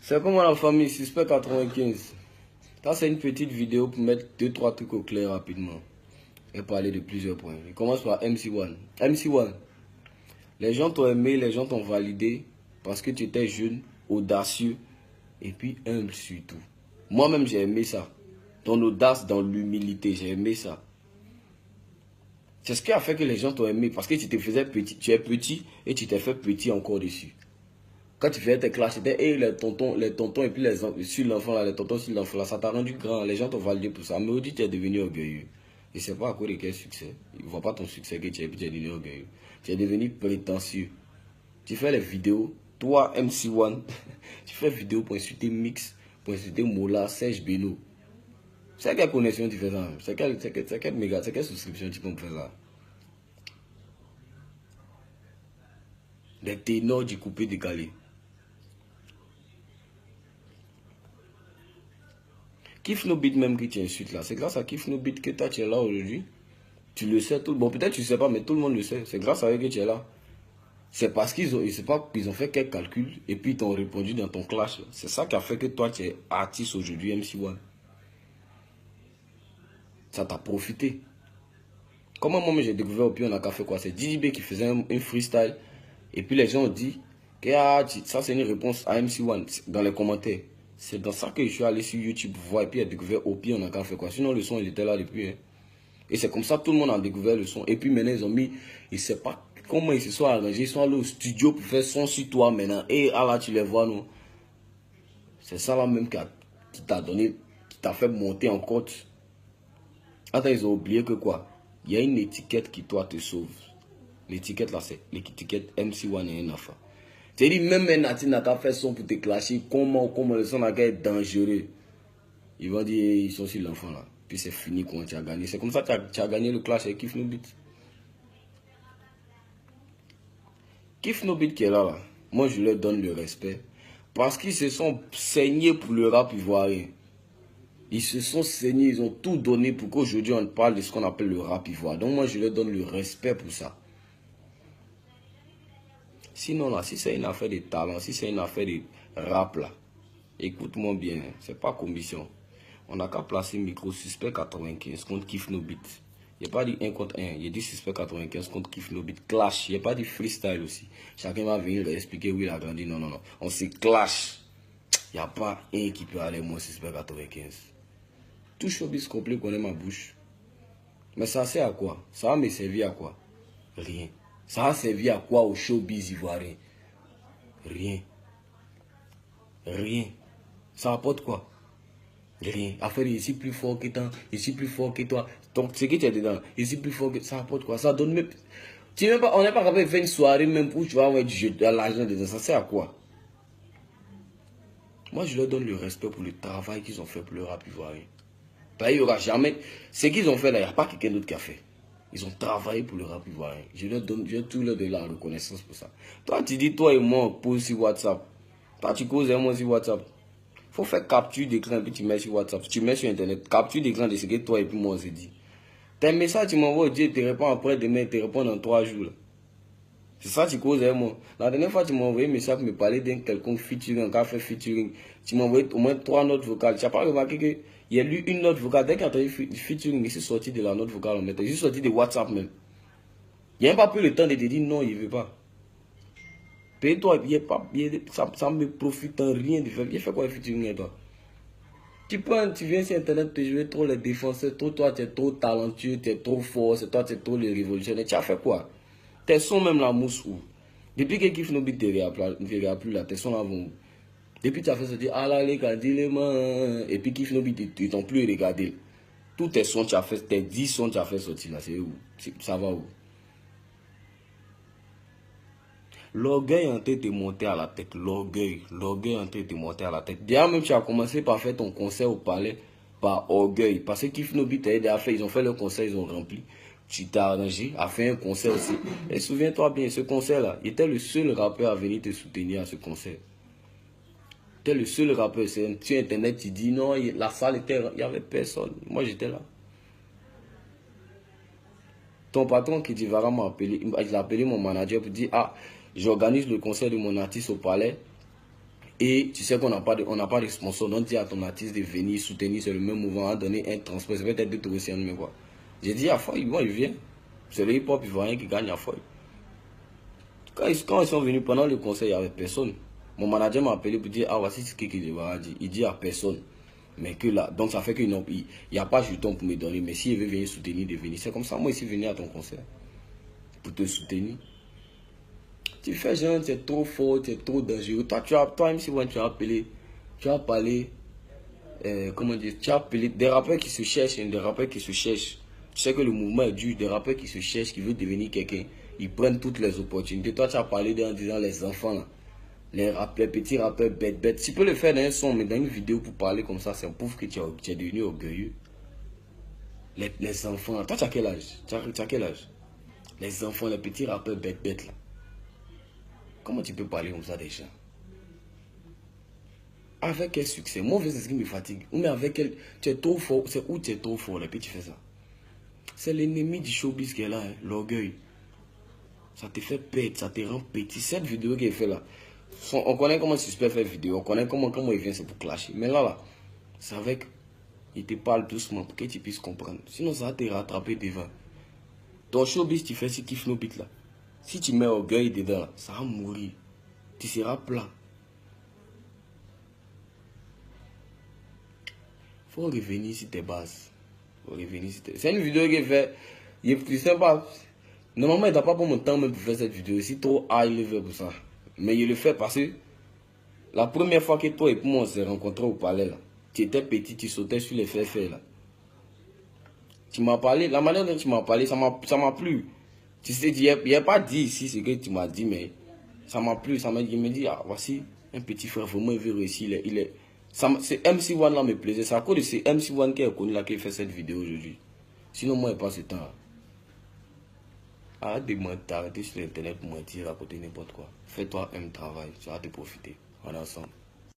C'est comme la famille Suspect 95. Ça, c'est une petite vidéo pour mettre 2-3 trucs au clair rapidement. Et parler de plusieurs points. Il commence par MC1. MC1. Les gens t'ont aimé, les gens t'ont validé parce que tu étais jeune, audacieux et puis humble surtout. Moi-même, j'ai aimé ça. Ton audace dans l'humilité, j'ai aimé ça. C'est ce qui a fait que les gens t'ont aimé parce que tu te faisais petit. Tu es petit et tu t'es fait petit encore dessus. Quand tu faisais tes classes, c'était les tontons et puis sur l'enfant là, les tontons sur l'enfant là, ça t'a rendu grand. Les gens t'ont validé pour ça. Mais aujourd'hui, tu es devenu orgueilleux. Et c'est pas à cause de quel succès. Ils ne voient pas ton succès que tu es, puis tu es devenu orgueilleux. Tu es devenu prétentieux. Tu fais les vidéos, toi, MC1, tu fais vidéo pour insulter Mix, pour insulter Mola, Serge Beno. C'est quelle connexion tu fais ça? C'est quelle méga, c'est quelle souscription tu peux me faire ça? Des ténors du coupé décalé. Kiff No Beat même que tu insultes là. C'est grâce à Kiff No Beat que toi tu es là aujourd'hui. Tu le sais tout. Bon, peut-être tu ne sais pas, mais tout le monde le sait. C'est grâce à eux que tu es là. C'est parce qu'ils ont fait quelques calculs et puis ils t'ont répondu dans ton clash. C'est ça qui a fait que toi tu es artiste aujourd'hui, MC1. Ça t'a profité. Comment moi j'ai découvert au on a qu'à faire quoi? C'est DJB qui faisait un freestyle. Et puis les gens ont dit que ça c'est une réponse à MC1 dans les commentaires. C'est dans ça que je suis allé sur YouTube voir et puis j'ai découvert au pire on a qu'à faire quoi. Sinon le son il était là depuis. Hein. Et c'est comme ça que tout le monde a découvert le son. Et puis maintenant ils ont mis, ils ne savent pas comment ils se sont arrangés. Ils sont allés au studio pour faire son sur toi maintenant. Et là tu les vois non. C'est ça là même qui t'a donné, qui t'a fait monter en côte. Attends, ils ont oublié que quoi? Il y a une étiquette qui toi te sauve. L'étiquette là c'est l'étiquette MC1 et Nafa. C'est-à-dire même un artiste n'a qu'à faire son pour te clasher. Comment le son n'a qu'à être dangereux. Ils vont dire ils sont sur l'enfant là. Puis c'est fini quand tu as gagné. C'est comme ça que tu as gagné le clash avec Kiff No Beat. Kiff No Beat qui est là. Moi je leur donne le respect. Parce qu'ils se sont saignés pour le rap ivoirien. Ils se sont saignés, ils ont tout donné pour qu'aujourd'hui on parle de ce qu'on appelle le rap ivoirien. Donc moi je leur donne le respect pour ça. Sinon là, si c'est une affaire de talent, si c'est une affaire de rap là, écoute-moi bien, c'est pas commission. On n'a qu'à placer micro Suspect 95 contre Kiff No Beat. Il n'y a pas dit 1 contre 1, il y a dit Suspect 95 contre Kiff No Beat. Clash, il n'y a pas dit freestyle aussi. Chacun va venir expliquer où il a grandi. Non, non, non. On se clash. Il n'y a pas un qui peut aller moins Suspect 95. Tout showbiz complet connaît ma bouche. Mais ça sert à quoi? Ça va me servir à quoi? Rien. Ça a servi à quoi au showbiz ivoirien? Rien. Rien. Ça apporte quoi? Rien. Affaire ici plus fort que toi, ici plus fort que toi. Donc ce que tu es dedans, ici plus fort que ça apporte quoi? Ça donne même. Tu même pas, on n'est pas capable de faire une soirée même où tu vas avoir du jeu de l'argent dedans. Ça sert à quoi? Moi je leur donne le respect pour le travail qu'ils ont fait pour le rap ivoirien. Il n'y aura jamais. Ce qu'ils ont fait là, il n'y a pas quelqu'un d'autre qui a fait. Ils ont travaillé pour le rap ivoirien. Je vais tout leur donner la reconnaissance pour ça. Toi, tu dis, toi et moi, on pose sur WhatsApp. Toi, tu causes avec moi sur WhatsApp. Il faut faire capture d'écran puis tu mets sur WhatsApp. Tu mets sur Internet. Capture d'écran de ce que toi et puis moi on s'est dit. Tes messages, tu m'envoies, Dieu te répond après demain, te répond dans 3 jours. Là. C'est ça que tu causes avec moi. La dernière fois, tu m'as envoyé un message pour me parler d'un quelconque featuring, un café featuring. Tu m'as envoyé au moins 3 notes vocales. Tu n'as pas remarqué qu'il y a lu une note vocale. Dès qu'il a entendu featuring, il s'est sorti de la note vocale en mettant. Il s'est sorti de WhatsApp même. Il n'a même pas pris le temps de te dire non, il ne veut pas. Paye-toi, ça ne me profite en rien de faire. Il fait quoi le featuring avec toi? Tu viens sur Internet, tu joues trop les défenseurs, toi tu es trop talentueux, tu es trop fort, c'est toi tu es trop le révolutionnaire. Tu as fait quoi? Tes sons même la mousse où? Depuis que Kiff No Beat te regarde plus là, tes sons là vont. Depuis tu as fait ce dire, ah là les gars, dis les mains. Et puis Kiff No Beat, ils t'ont plus regardé. Tous tes sons tu as fait, tes 10 sons tu as fait sortir là, c'est où? Ça va où? L'orgueil en tête est monté à la tête. L'orgueil en tête est monté à la tête. Déjà même tu as commencé par faire ton concert au palais par orgueil. Parce que Kiff No Beat a fait, ils ont fait le concert, ils ont rempli. Tu t'es arrangé à faire un concert aussi. Et souviens-toi bien, ce concert-là, il était le seul rappeur à venir te soutenir à ce concert. Tu es le seul rappeur. Sur Internet, tu dis non, la salle était, il n'y avait personne. Moi j'étais là. Ton patron qui dit Vara m'a appelé, il a appelé mon manager pour dire ah, j'organise le concert de mon artiste au palais. Et tu sais qu'on n'a pas de sponsor. Donc dis à ton artiste de venir soutenir sur le même mouvement, donner un transport. Ça peut être de aussi mais quoi. J'ai dit à Foy, moi il vient. C'est le hip-hop ivoirien qui gagne à Foy. Quand ils sont venus pendant le concert, il n'y avait personne. Mon manager m'a appelé pour dire, ah voici ce qu'il dit. Il dit à personne. Mais que là, donc ça fait qu'il n'y a pas de jeton pour me donner. Mais s'il veut venir soutenir, de venir. C'est comme ça, moi ici, venir à ton concert. Pour te soutenir. Tu fais genre, tu es trop fort, tu es trop dangereux. Toi MC One, tu as appelé, tu as parlé, comment dire, tu as appelé des rappeurs qui se cherchent, des rappeurs qui se cherchent. Tu sais que le mouvement est dur, des rappeurs qui se cherchent, qui veulent devenir quelqu'un. Ils prennent toutes les opportunités. Toi, tu as parlé en disant les enfants là. Les petits rappeurs bêtes. Tu peux le faire dans un son, mais dans une vidéo pour parler comme ça, c'est prouve que tu es devenu orgueilleux. Les enfants, toi tu as quel âge? Tu as quel âge? Les enfants, les petits rappeurs bêtes là. Comment tu peux parler comme ça des gens? Avec quel succès? Moi, c'est ce qui me fatigue. Mais avec quel... Tu es trop fort. C'est où tu es trop fort, et puis tu fais ça. C'est l'ennemi du showbiz qui est là, hein, l'orgueil. Ça te fait pète, ça te rend petit. Cette vidéo qu'il fait là, on connaît comment Suspect fait vidéo, on connaît comment il vient, c'est pour clasher. Mais là, c'est avec... Il te parle doucement pour que tu puisses comprendre. Sinon, ça va te rattraper devant. Ton showbiz, tu fais ce kiff no beat là. Si tu mets orgueil dedans, là, ça va mourir. Tu seras plat. Faut revenir sur tes bases. Faut revenir sur tes... C'est une vidéo qu'il fait. Il est plus sympa. Normalement, il n'a pas pour mon temps même pour faire cette vidéo. C'est trop high level pour ça. Mais il le fait parce que la première fois que toi et moi on s'est rencontrés au palais là, tu étais petit, tu sautais sur les faits là. Tu m'as parlé, la manière dont tu m'as parlé, ça m'a plu. Tu sais, il n'y a pas dit ici ce que tu m'as dit, mais ça m'a plu. Il me dit, ah, voici un petit frère, vraiment il veut réussir. C'est MC One là me plaisait. C'est à cause de ce MC One qui est connu là qui fait cette vidéo aujourd'hui. Sinon, moi, il passe ce temps. Arrête de mentir, arrête sur l'internet pour mentir, raconter n'importe quoi. Fais-toi un travail, tu vas te profiter. On est ensemble.